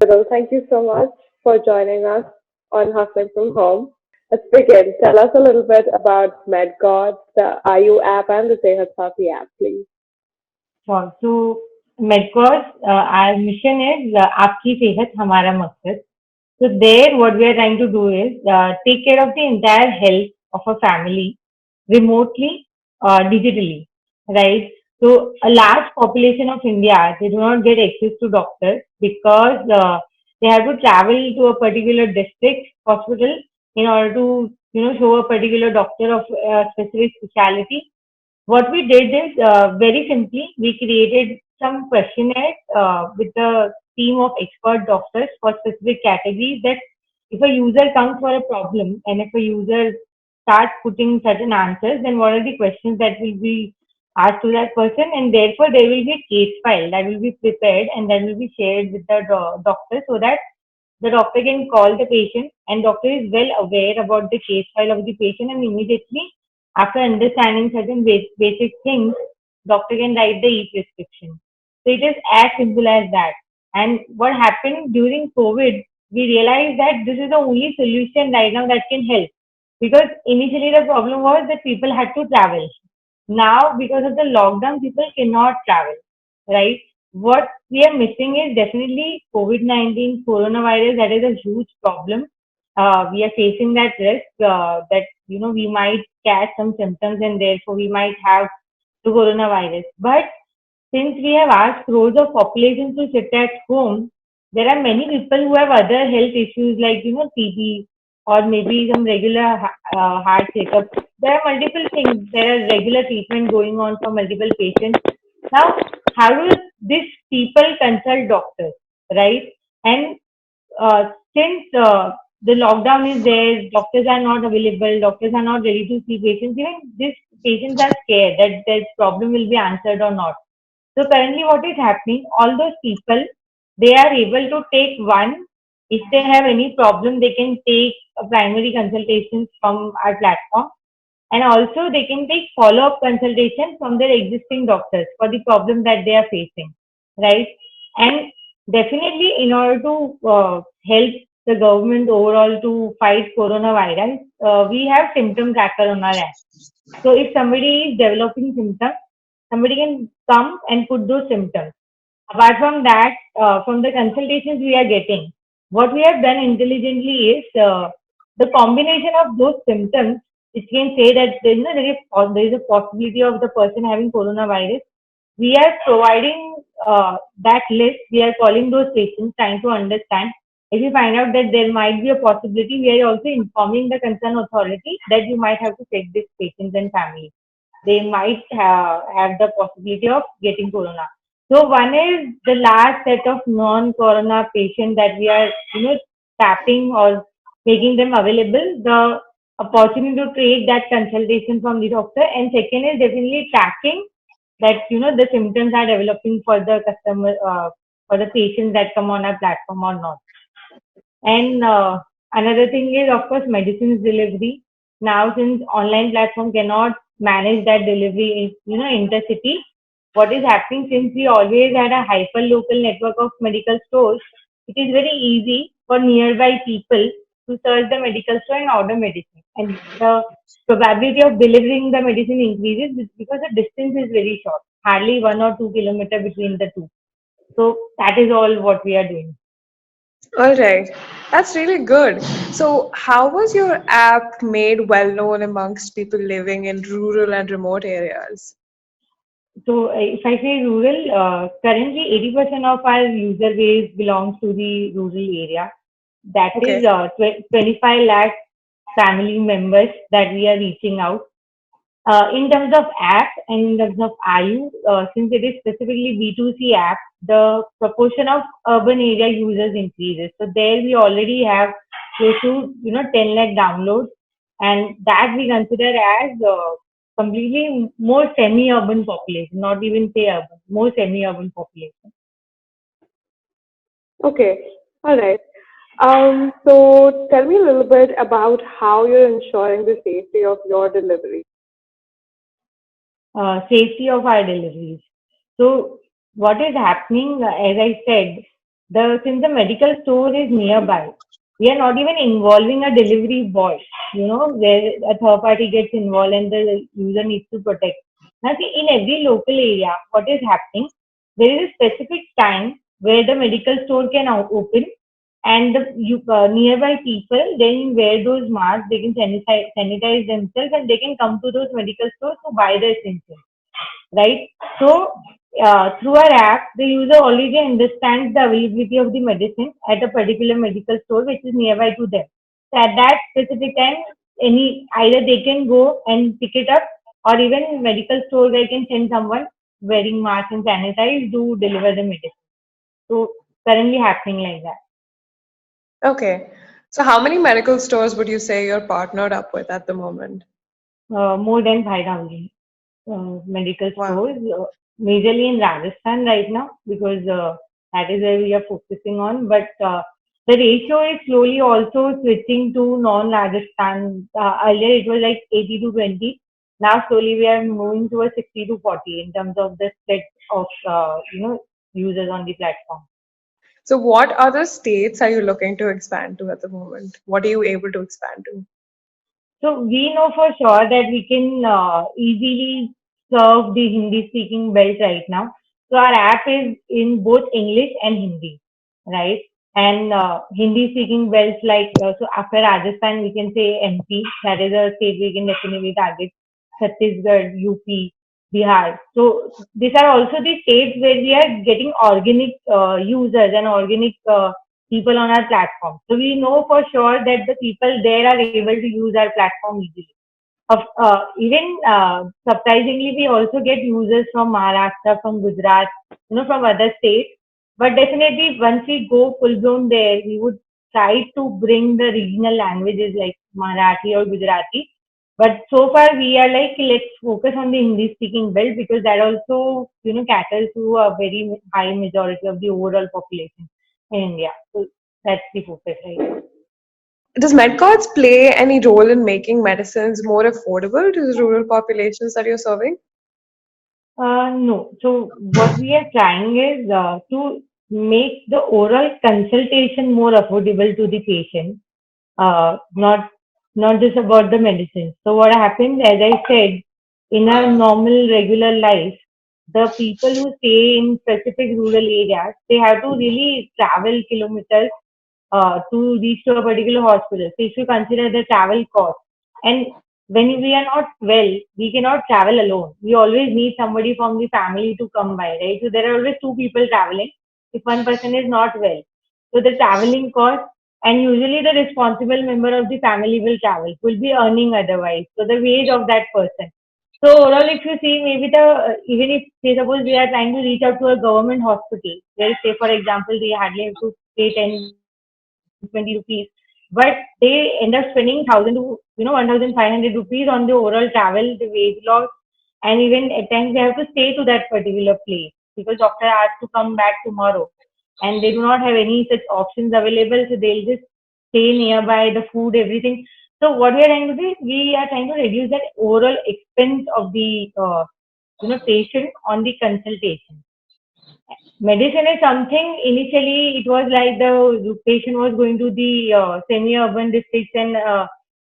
Mridul, thank you so much for joining us on Hustling from Home. Let's begin. Tell us a little bit about MedGod, the IU app, and the Sehat Sathi app, please. Sure. So, MedCourse, our mission is आपकी सेहत हमारा मकसद. So there, what we are trying to do is take care of the entire health of a family remotely, digitally, right? So a large population of India, they do not get access to doctors because they have to travel to a particular district hospital in order to, show a particular doctor of specific specialty. What we did is very simply, we created some questionnaires with a team of expert doctors for specific categories that if a user comes for a problem and if a user starts putting certain answers, then what are the questions that will be asked to that person, and therefore there will be a case file that will be prepared and that will be shared with the doctor so that the doctor can call the patient and doctor is well aware about the case file of the patient, and immediately after understanding certain basic things, doctor can write the e-prescription. So it is as simple as that. And what happened during COVID, we realized that this is the only solution right now that can help. Because initially the problem was that people had to travel. Now, because of the lockdown, people cannot travel, right? What we are missing is definitely COVID-19, coronavirus. That is a huge problem. We are facing that risk that we might catch some symptoms and therefore we might have the coronavirus. But since we have asked crores of population to sit at home, there are many people who have other health issues like TB or maybe some regular heart checkup. There are multiple things. There are regular treatment going on for multiple patients. Now, how do these people consult doctors, right? And since the lockdown is there, doctors are not available, doctors are not ready to see patients. Even these patients are scared that their problem will be answered or not. So currently, what is happening? All those people, they are able to take one. If they have any problem, they can take a primary consultations from our platform, and also they can take follow-up consultation from their existing doctors for the problem that they are facing, right? And definitely, in order to help the government overall to fight coronavirus, we have symptom tracker on our app. So if somebody is developing symptoms, somebody can come and put those symptoms. Apart from that, from the consultations we are getting, what we have done intelligently is the combination of those symptoms, which can say that there is a possibility of the person having coronavirus. We are providing that list. We are calling those patients, trying to understand. If we find out that there might be a possibility, we are also informing the concerned authority that you might have to check these patients and family. They might have the possibility of getting corona. So one is the last set of non-corona patients that we are, tapping or making them available. The opportunity to take that consultation from the doctor, and second is definitely tracking that the symptoms are developing for the customer, for the patients that come on our platform or not. And another thing is, of course, medicines delivery. Now, since online platform cannot manage that delivery, intercity, what is happening, since we always had a hyper local network of medical stores, it is very easy for nearby people to search the medical store and order medicine. And the probability of delivering the medicine increases because the distance is very short, hardly 1 or 2 kilometers between the two. So that is all what we are doing. All right, that's really good. So, how was your app made well known amongst people living in rural and remote areas? So if I say rural, currently 80% of our user base belongs to the rural area. That is Okay. 25 lakh family members that we are reaching out. In terms of app and in terms of IU, since it is specifically B2C app, the proportion of urban area users increases. So there we already have close to 10 lakh downloads, and that we consider as completely more semi-urban population, not even say urban, more semi-urban population. Okay, all right. So tell me a little bit about how you're ensuring the safety of your delivery. Safety of our deliveries. So what is happening, as I said, Since the medical store is nearby, we are not even involving a delivery boy, where a third party gets involved and the user needs to protect. Now, see, in every local area, what is happening? There is a specific time where the medical store can open, and nearby people then wear those masks. They can sanitize themselves, and they can come to those medical stores to buy the essentials, right? So, through our app, the user already understands the availability of the medicine at a particular medical store which is nearby to them. So, at that specific time, either they can go and pick it up, or even medical store they can send someone wearing mask and sanitize to deliver the medicine. So, currently happening like that. Okay. So how many medical stores would you say you're partnered up with at the moment? More than 5,000 medical Wow. stores, majorly in Rajasthan right now, because that is where we are focusing on. But the ratio is slowly also switching to non-Rajasthan. Earlier it was like 80 to 20. Now slowly we are moving towards 60 to 40 in terms of the split of users on the platform. So what other states are you looking to expand to at the moment? What are you able to expand to? So we know for sure that we can easily serve the Hindi speaking belt right now. So our app is in both English and Hindi, right? And Hindi speaking belts like so after Rajasthan we can say MP, that is a state we can definitely target. Chhattisgarh, UP, Bihar. So these are also the states where we are getting organic users and organic people on our platform. So we know for sure that the people there are able to use our platform easily. Even surprisingly, we also get users from Maharashtra, from Gujarat, from other states. But definitely, once we go full blown there, we would try to bring the regional languages like Marathi or Gujarati. But so far, we are like, let's focus on the English speaking belt because that also, caters to a very high majority of the overall population in India. So that's the focus right now. Does MedCards play any role in making medicines more affordable to the rural populations that you're serving? No. So what we are trying is to make the oral consultation more affordable to the patient, not just about the medicine. So what happens, as I said, in our normal regular life, the people who stay in specific rural areas, they have to really travel kilometers to reach to a particular hospital. So if you consider the travel cost, and when we are not well, we cannot travel alone. We always need somebody from the family to come by, right? So there are always two people traveling if one person is not well. So the traveling cost and usually the responsible member of the family will travel, will be earning otherwise. So the wage of that person. So overall, if you see, maybe even if say suppose we are trying to reach out to a government hospital, where say for example they hardly have to pay 10-20 rupees, but they end up spending 1,500 rupees on the overall travel, the wage loss, and even at times they have to stay to that particular place because doctor has to come back tomorrow, and they do not have any such options available, so they'll just stay nearby, the food, everything. So what we are trying to do is we are trying to reduce that overall expense of the patient on the consultation. Medicine is something initially it was like the patient was going to the semi-urban districts and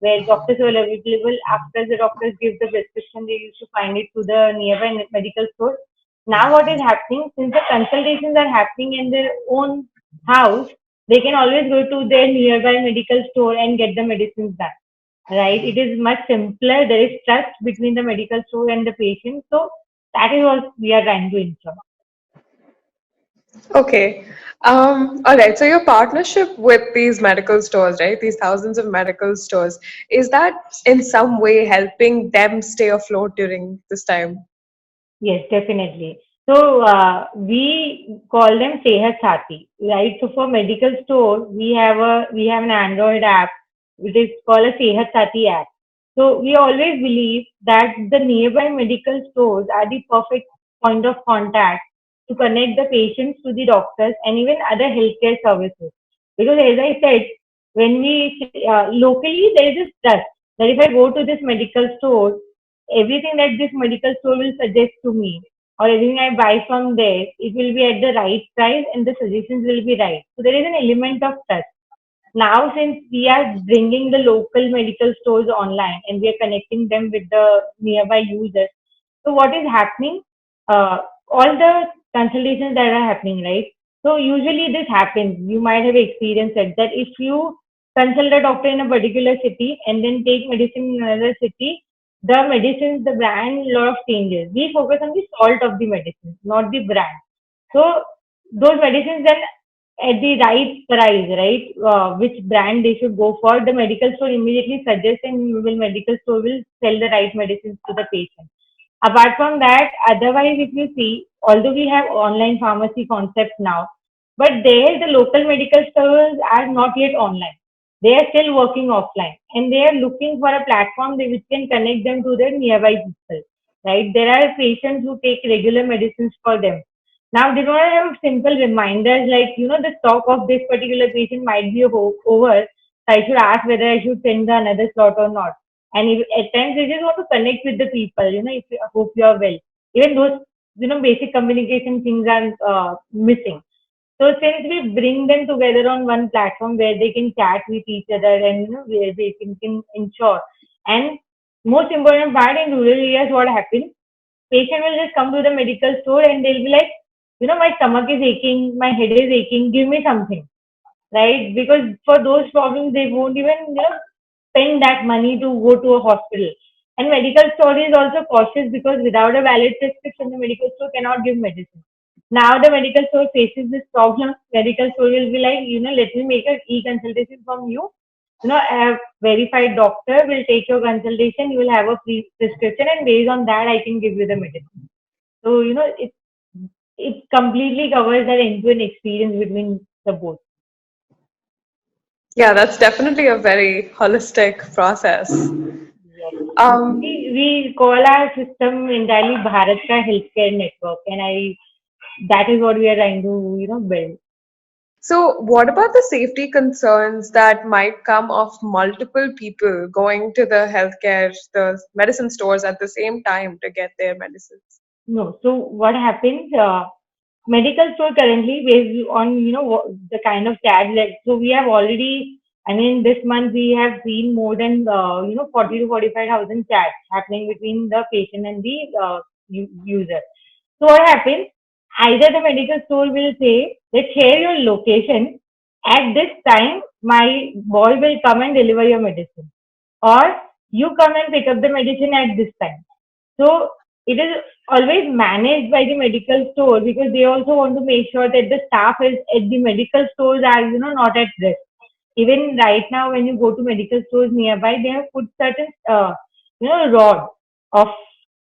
where doctors were available. After the doctors give the prescription, they used to find it to the nearby medical store. Now what is happening, since the consultations are happening in their own house, they can always go to their nearby medical store and get the medicines done. Right? It is much simpler. There is trust between the medical store and the patient. So that is what we are trying to ensure. Okay. All right. So your partnership with these medical stores, right? These thousands of medical stores, is that in some way helping them stay afloat during this time? Yes, definitely. So we call them Sehat Sati, right? So for medical store, we have an Android app which is called a Sehat Sati app. So we always believe that the nearby medical stores are the perfect point of contact to connect the patients to the doctors and even other healthcare services. Because as I said, when we locally there is this trust that if I go to this medical store, everything that this medical store will suggest to me. or everything I buy from there, it will be at the right price and the suggestions will be right. So there is an element of trust. Now, since we are bringing the local medical stores online and we are connecting them with the nearby users, so what is happening? Uh, all the consultations that are happening, right? So usually this happens. You might have experienced it that if you consult a doctor in a particular city and then take medicine in another city, the medicines, the brand, lot of changes. We focus on the salt of the medicine, not the brand. So those medicines then at the right price, right? Which brand they should go for. The medical store immediately suggests and will medical store will sell the right medicines to the patient. Apart from that, otherwise, if you see, although we have online pharmacy concept now, but there the local medical stores are not yet online. They are still working offline, and they are looking for a platform which can connect them to their nearby people. Right? There are patients who take regular medicines for them. Now they don't have simple reminders like the stock of this particular patient might be over. So I should ask whether I should send the another slot or not. And if, at times they just want to connect with the people. If you, hope you are well. Even those basic communication things are missing. So since we bring them together on one platform where they can chat with each other and where they can ensure. And most important part in rural areas, what happens? Patient will just come to the medical store and they'll be like, my stomach is aching, my head is aching, give me something, right? Because for those problems, they won't even spend that money to go to a hospital. And medical store is also cautious because without a valid prescription, the medical store cannot give medicine. Now the medical store faces this problem. Medical store will be like, let me make an e-consultation from you. A verified doctor will take your consultation. You will have a prescription, and based on that, I can give you the medicine. So it completely covers that end-to-end experience between the both. Yeah, that's definitely a very holistic process. Yes. Um, We call our system entirely Bharat Ka Healthcare Network, and that is what we are trying to build. so, what about the safety concerns that might come of multiple people going to the healthcare, the medicine stores at the same time to get their medicines? No. So what happens? Medical store currently based on the kind of tabs that so we have already. I mean, this month we have seen more than 40 to 45,000 chats happening between the patient and the user. So what happens? Either the medical store will say that share your location at this time. My boy will come and deliver your medicine, or you come and pick up the medicine at this time. So it is always managed by the medical store because they also want to make sure that the staff is at the medical stores are not at risk. Even right now, when you go to medical stores nearby, they have put certain rod of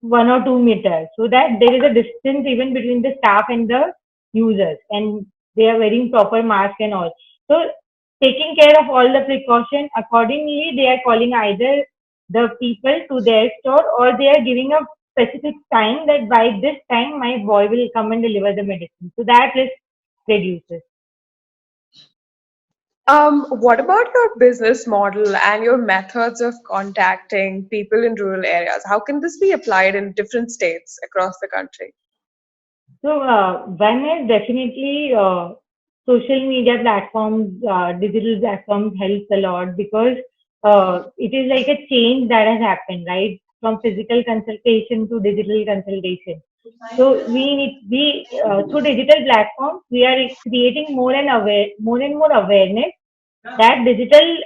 1 or 2 meters so that there is a distance even between the staff and the users, and they are wearing proper mask and all. So taking care of all the precaution accordingly, they are calling either the people to their store or they are giving a specific time that by this time my boy will come and deliver the medicine. So that risk reduces. What about your business model and your methods of contacting people in rural areas? How can this be applied in different states across the country? So one is definitely social media platforms, digital platforms helps a lot because it is like a change that has happened, right? From physical consultation to digital consultation. So through digital platforms, we are creating more and more awareness that digital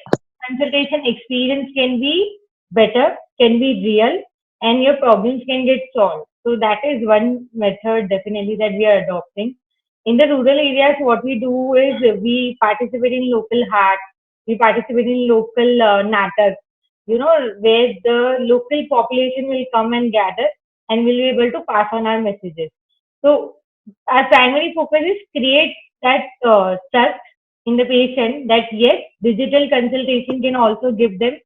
consultation experience can be better, can be real, and your problems can get solved. So that is one method definitely that we are adopting. In the rural areas, what we do is we participate in local art, we participate in local natak, where the local population will come and gather and will be able to pass on our messages. So our primary focus is create that trust in the patient that yes, digital consultation can also give them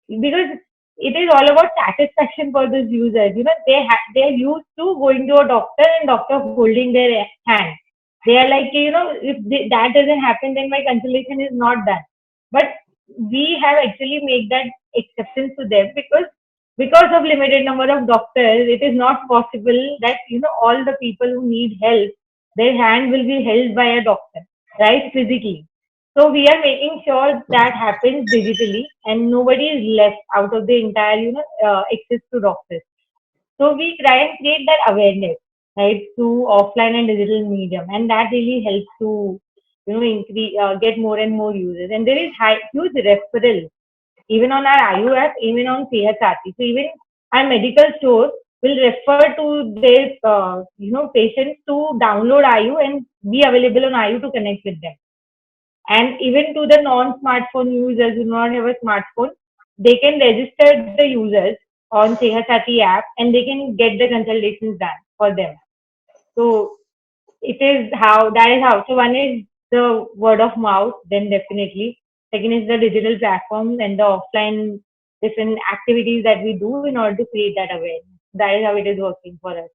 because it is all about satisfaction for those users. They are used to going to a doctor and doctor holding their hand. They are like if that doesn't happen, then my consultation is not done. But we have actually made that acceptance to them because because of limited number of doctors, it is not possible that all the people who need help, their hand will be held by a doctor, right? Physically. So we are making sure that happens digitally, and nobody is left out of the entire access to doctors. So we try and create that awareness, right, through offline and digital medium, and that really helps to increase, get more and more users. And there is huge referral even on our IU app, even on Sehat Sati. So even our medical store will refer to their patients to download IU and be available on IU to connect with them. And even to the non-smartphone users who do not have a smartphone, they can register the users on Sehasati app and they can get the consultations done for them. So that is how. So one is the word of mouth, then definitely. Second is the digital platforms and the offline different activities that we do in order to create that awareness. That is how it is working for us.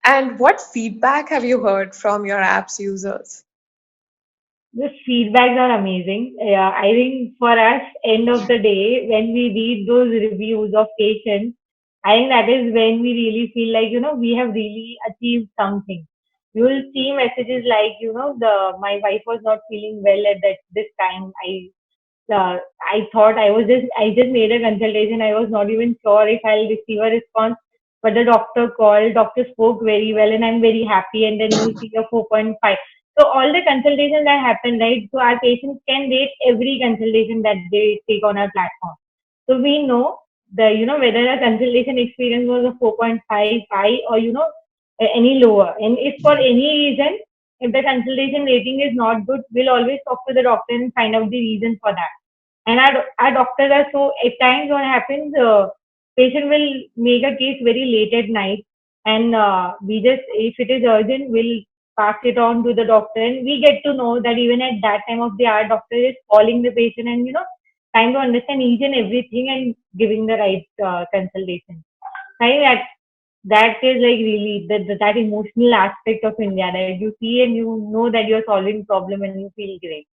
And what feedback have you heard from your app's users? The feedbacks are amazing. Yeah, I think for us, end of the day, when we read those reviews of patients, I think that is when we really feel like, we have really achieved something. You will see messages like, my wife was not feeling well at this time. I thought I just made a consultation. I was not even sure if I'll receive a response, but the doctor called, doctor spoke very well, and I'm very happy. And then you see a 4.5. So all the consultations that happen, right? So our patients can rate every consultation that they take on our platform. So we know whether a consultation experience was a 4.55 or any lower. And if for any reason, if the consultation rating is not good, we'll always talk to the doctor and find out the reason for that. And our doctors are so, at times what happens, patient will make a case very late at night, and we just, if it is urgent, we'll pass it on to the doctor, and we get to know that even at that time of the hour, doctor is calling the patient and trying to understand each and everything and giving the right consultation. I think that is like really that emotional aspect of India, that you see and you know that you're solving problem and you feel great.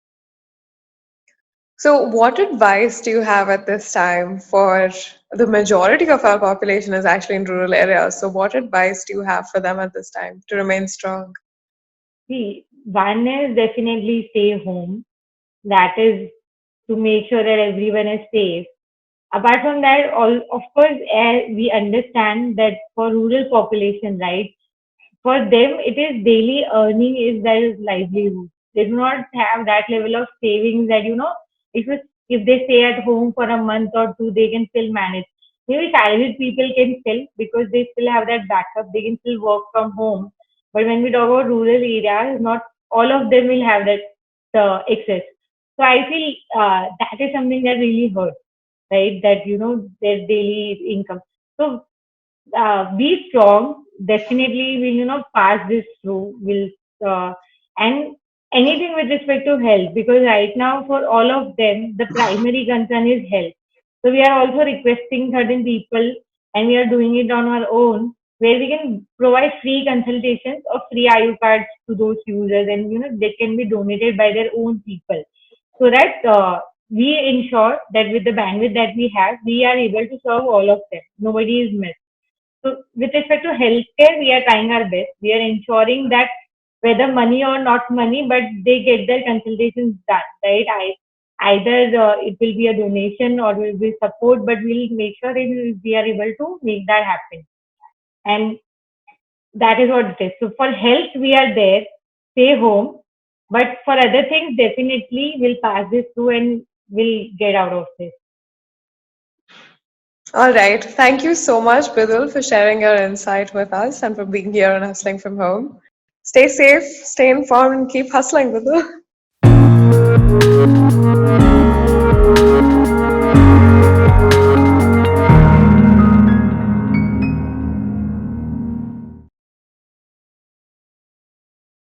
So, what advice do you have at this time for the majority of our population is actually in rural areas? So, what advice do you have for them at this time to remain strong? See, one is definitely stay home. That is to make sure that everyone is safe. Apart from that, all of course, we understand that for rural population, right? For them, it is daily earning is their livelihood. They do not have that level of savings that if if they stay at home for a month or two, they can still manage. Maybe salaried people can still, because they still have that backup. They can still work from home. But when we talk about rural areas, not all of them will have that access. So I feel that is something that really hurts, right? That their daily income. So be strong. Definitely, will pass this through. Will and anything with respect to health, because right now for all of them, the primary concern is health. So we are also requesting certain people, and we are doing it on our own, where we can provide free consultations or free IU cards to those users, and they can be donated by their own people, so that we ensure that with the bandwidth that we have, we are able to serve all of them. Nobody is missed. So with respect to healthcare, we are trying our best. We are ensuring that whether money or not money, but they get their consultations done, right? Either it will be a donation or will be support, but we'll make sure that we are able to make that happen. And that is what it is. So for health, we are there. Stay home. But for other things, definitely we'll pass this through and we'll get out of this. All right. Thank you so much, Bidul, for sharing your insight with us and for being here on Hustling from Home. Stay safe, stay informed, and keep hustling, Bidul.